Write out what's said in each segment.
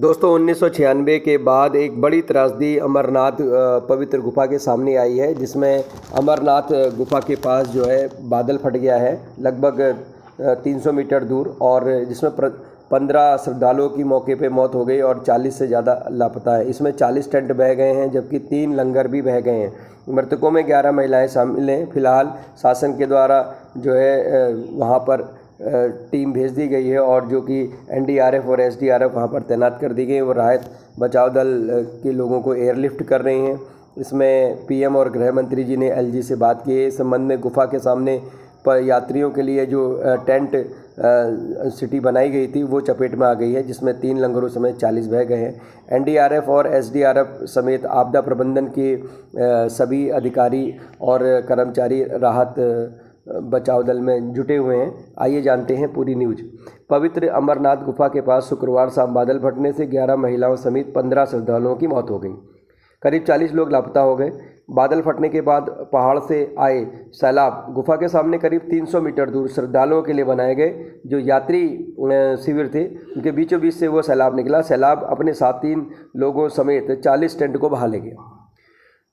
दोस्तों 1996 के बाद एक बड़ी त्रासदी अमरनाथ पवित्र गुफा के सामने आई है, जिसमें अमरनाथ गुफा के पास जो है बादल फट गया है लगभग 300 मीटर दूर, और जिसमें 15 श्रद्धालुओं की मौके पे मौत हो गई और 40 से ज़्यादा लापता है। इसमें 40 टेंट बह गए हैं, जबकि 3 लंगर भी बह गए हैं। मृतकों में 11 महिलाएं शामिल हैं। फिलहाल शासन के द्वारा जो है वहाँ पर टीम भेज दी गई है, और जो कि एनडीआरएफ और एसडीआरएफ वहाँ पर तैनात कर दी गई है। वो राहत बचाव दल के लोगों को एयरलिफ्ट कर रही हैं। इसमें पीएम और गृह मंत्री जी ने एलजी से बात की है इस संबंध में। गुफा के सामने पर यात्रियों के लिए जो टेंट सिटी बनाई गई थी वो चपेट में आ गई है, जिसमें 3 लंगरों समेत 40 बह गए हैं। एनडीआरएफ और एसडीआरएफ समेत आपदा प्रबंधन के सभी अधिकारी और कर्मचारी राहत बचाव दल में जुटे हुए हैं। आइए जानते हैं पूरी न्यूज। पवित्र अमरनाथ गुफा के पास शुक्रवार शाम बादल फटने से 11 महिलाओं समेत 15 श्रद्धालुओं की मौत हो गई। करीब 40 लोग लापता हो गए। बादल फटने के बाद पहाड़ से आए सैलाब गुफा के सामने करीब 300 मीटर दूर श्रद्धालुओं के लिए बनाए गए जो यात्री शिविर थे, उनके बीचों बीच से वो सैलाब निकला। सैलाब अपने साथ 3 लोगों समेत 40 टेंट को बहा ले गया।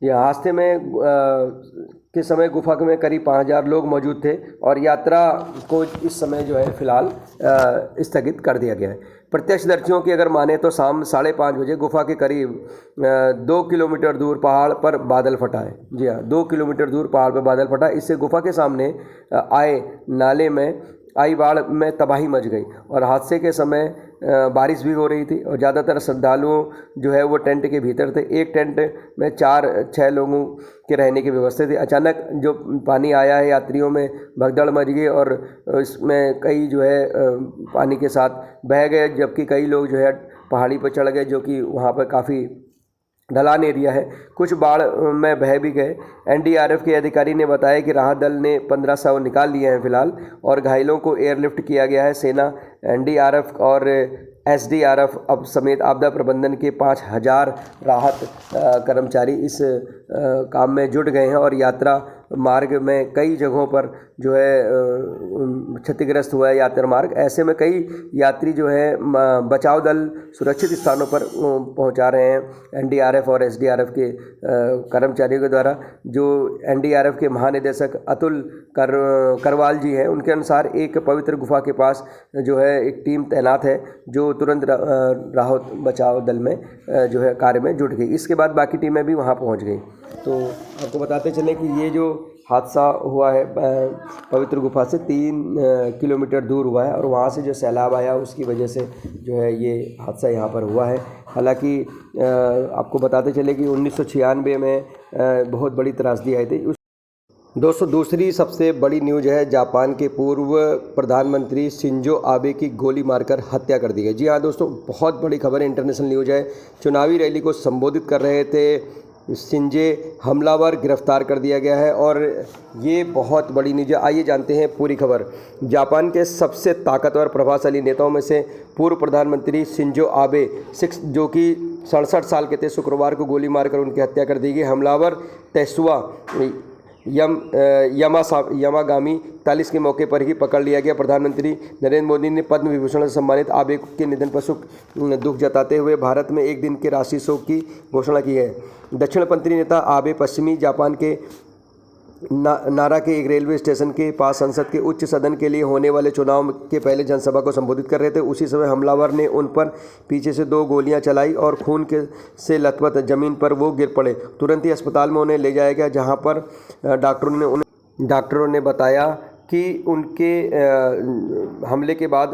यह हादसे में के समय गुफा में करीब 5000 लोग मौजूद थे, और यात्रा को इस समय जो है फिलहाल स्थगित कर दिया गया है। प्रत्यक्षदर्शियों की अगर माने तो शाम 5:30 बजे गुफा के करीब 2 किलोमीटर दूर पहाड़ पर बादल फटा है। जी हाँ, 2 किलोमीटर दूर पहाड़ पर बादल फटा। इससे गुफा के सामने आए नाले में आई बाढ़ में तबाही मच गई, और हादसे के समय बारिश भी हो रही थी, और ज़्यादातर श्रद्धालुओं जो है वो टेंट के भीतर थे। एक टेंट में 4-6 लोगों के रहने की व्यवस्था थी। अचानक जो पानी आया है, यात्रियों में भगदड़ मच गई, और इसमें कई जो है पानी के साथ बह गए, जबकि कई लोग जो है पहाड़ी पर चढ़ गए, जो कि वहाँ पर काफ़ी ढलान एरिया है। कुछ बाढ़ में बह भी गए। एनडीआरएफ के अधिकारी ने बताया कि राहत दल ने 15 शव निकाल लिए हैं फिलहाल, और घायलों को एयरलिफ्ट किया गया है। सेना, एनडीआरएफ और एसडीआरएफ अब समेत आपदा प्रबंधन के 5000 राहत कर्मचारी इस काम में जुट गए हैं, और यात्रा मार्ग में कई जगहों पर जो है क्षतिग्रस्त हुआ है यात्रा मार्ग। ऐसे में कई यात्री जो है बचाव दल सुरक्षित स्थानों पर पहुंचा रहे हैं एनडीआरएफ और एसडीआरएफ के कर्मचारियों के द्वारा। जो एनडीआरएफ के महानिदेशक अतुल करवाल जी हैं, उनके अनुसार एक पवित्र गुफा के पास जो है एक टीम तैनात है, जो तुरंत राहत बचाव दल में जो है कार्य में जुट गई। इसके बाद बाकी टीमें भी वहां पहुंच गई। तो आपको बताते चलें कि ये जो हादसा हुआ है पवित्र गुफा से 3 किलोमीटर दूर हुआ है, और वहाँ से जो सैलाब आया उसकी वजह से जो है ये हादसा यहाँ पर हुआ है। हालांकि आपको बताते चले कि 1996 में बहुत बड़ी त्रासदी आई थी। दोस्तों दूसरी सबसे बड़ी न्यूज़ है, जापान के पूर्व प्रधानमंत्री शिंजो आबे की गोली मारकर हत्या कर दी गई। जी हाँ दोस्तों, बहुत बड़ी खबर है, इंटरनेशनल न्यूज़ है। चुनावी रैली को संबोधित कर रहे थे शिंजे हमलावर गिरफ्तार कर दिया गया है, और ये बहुत बड़ी न्यूज़ है। आइए जानते हैं पूरी खबर। जापान के सबसे ताकतवर प्रभावशाली नेताओं में से पूर्व प्रधानमंत्री शिंजो आबे 6 जो कि 67 साल के थे, शुक्रवार को गोली मारकर उनकी हत्या कर दी गई। हमलावर तेसुआ यामागामी 41 के मौके पर ही पकड़ लिया गया। प्रधानमंत्री नरेंद्र मोदी ने पद्म विभूषण से सम्मानित आबे के निधन पर दुख जताते हुए भारत में एक दिन के राष्ट्रीय शोक की घोषणा की है। दक्षिणपंथी नेता आबे पश्चिमी जापान के नारा के एक रेलवे स्टेशन के पास संसद के उच्च सदन के लिए होने वाले चुनाव के पहले जनसभा को संबोधित कर रहे थे। उसी समय हमलावर ने उन पर पीछे से 2 गोलियां चलाई, और खून से लथपथ जमीन पर वो गिर पड़े। तुरंत ही अस्पताल में उन्हें ले जाया गया, जहां पर डॉक्टरों ने बताया कि उनके हमले के बाद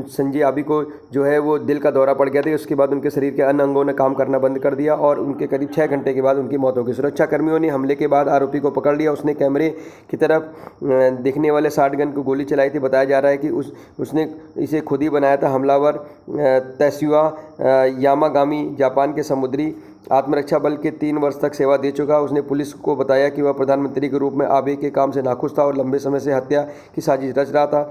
संजय आबी को जो है वो दिल का दौरा पड़ गया था। उसके बाद उनके शरीर के अन्य अंगों ने काम करना बंद कर दिया, और उनके करीब 6 घंटे के बाद उनकी मौत हो गई। सुरक्षाकर्मियों ने हमले के बाद आरोपी को पकड़ लिया। उसने कैमरे की तरफ दिखने वाले शॉटगन को गोली चलाई थी। बताया जा रहा है कि उसने इसे खुद ही बनाया था। हमलावर तेसुआ यामागामी जापान के समुद्री आत्मरक्षा बल के 3 वर्ष तक सेवा दे चुका। उसने पुलिस को बताया कि वह प्रधानमंत्री के रूप में आबे के काम से नाखुश था और लंबे समय से हत्या की साजिश रच रहा था।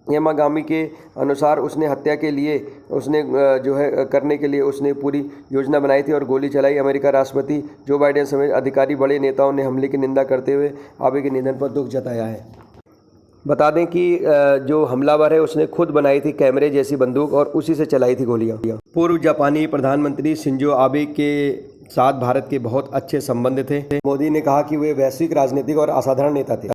यामागामी के अनुसार उसने हत्या के लिए जो है करने के लिए उसने पूरी योजना बनाई थी और गोली चलाई। अमेरिका राष्ट्रपति जो बाइडेन समेत अधिकारी बड़े नेताओं ने हमले की निंदा करते हुए आबे के निधन पर दुख जताया है। बता दें कि जो हमलावर है उसने खुद बनाई थी कैमरे जैसी बंदूक और उसी से चलाई थी गोलियां। पूर्व जापानी प्रधानमंत्री शिंजो आबे के साथ भारत के बहुत अच्छे संबंध थे। मोदी ने कहा कि वे वैश्विक राजनीतिक और असाधारण नेता थे।